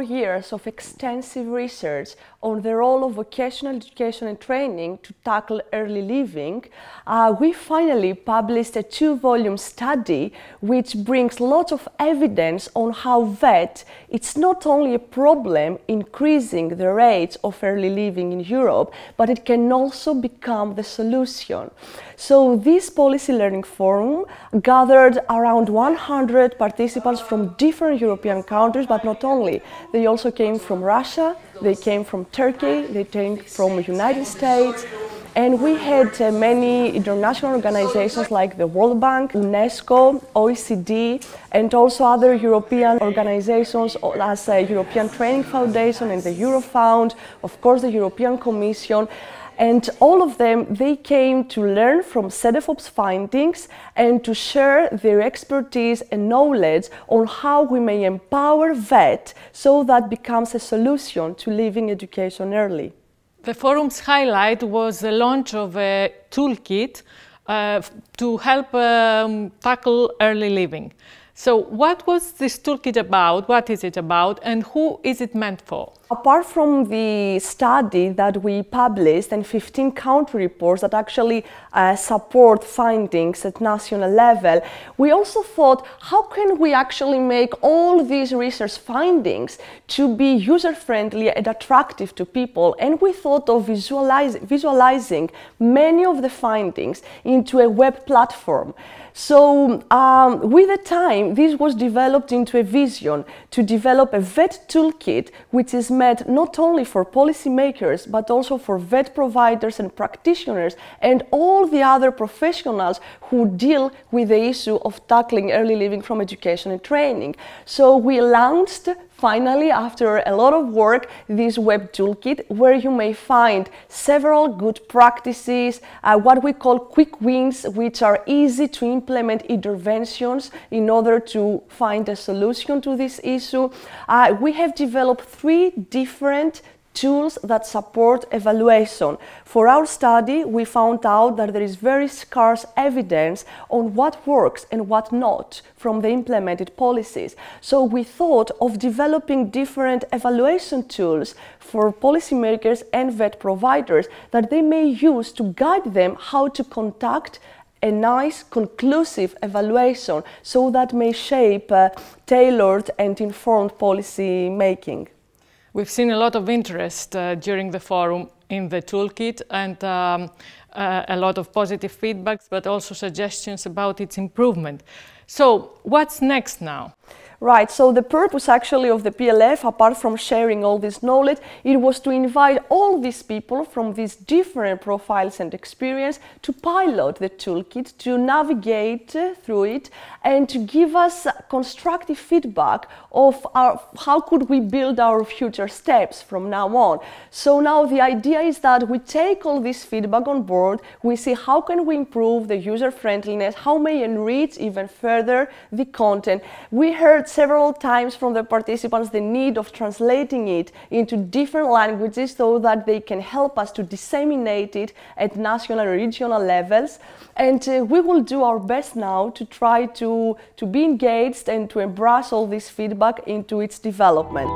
4 years of extensive research on the role of vocational education and training to tackle early leaving, we finally published a 2-volume study which brings lots of evidence on how VET, it's not only a problem increasing the rates of early leaving in Europe, but it can also become the solution. So this policy learning forum gathered around 100 participants from different European countries, but not only. They also came from Russia, they came from Turkey, they came from the United States, and we had many international organizations like the World Bank, UNESCO, OECD, and also other European organizations as the European Training Foundation and the Eurofound, of course the European Commission. And all of them, they came to learn from Cedefop's findings and to share their expertise and knowledge on how we may empower VET so that becomes a solution to leaving education early. The forum's highlight was the launch of a toolkit to help tackle early leaving. So what was this toolkit about, what is it about, and who is it meant for? Apart from the study that we published and 15 country reports that actually support findings at national level, we also thought, how can we actually make all these research findings to be user-friendly and attractive to people? And we thought of visualizing many of the findings into a web platform. So with the time, this was developed into a vision to develop a VET toolkit, which is meant not only for policymakers, but also for VET providers and practitioners and all the other professionals who deal with the issue of tackling early leaving from education and training. So we launched finally, after a lot of work, this web toolkit where you may find several good practices, what we call quick wins, which are easy to implement interventions in order to find a solution to this issue. We have developed 3 different tools that support evaluation. For our study, we found out that there is very scarce evidence on what works and what not from the implemented policies. So we thought of developing different evaluation tools for policymakers and VET providers that they may use to guide them how to conduct a nice, conclusive evaluation so that may shape tailored and informed policy making. We've seen a lot of interest during the forum in the toolkit and a lot of positive feedbacks, but also suggestions about its improvement. So what's next now? Right, so the purpose actually of the PLF, apart from sharing all this knowledge, it was to invite all these people from these different profiles and experience to pilot the toolkit, to navigate through it, and to give us constructive feedback of how could we build our future steps from now on. So now the idea is that we take all this feedback on board, we see how can we improve the user friendliness, how may enrich even further the content. We heard several times from the participants the need of translating it into different languages so that they can help us to disseminate it at national and regional levels. And we will do our best now to try to be engaged and to embrace all this feedback into its development.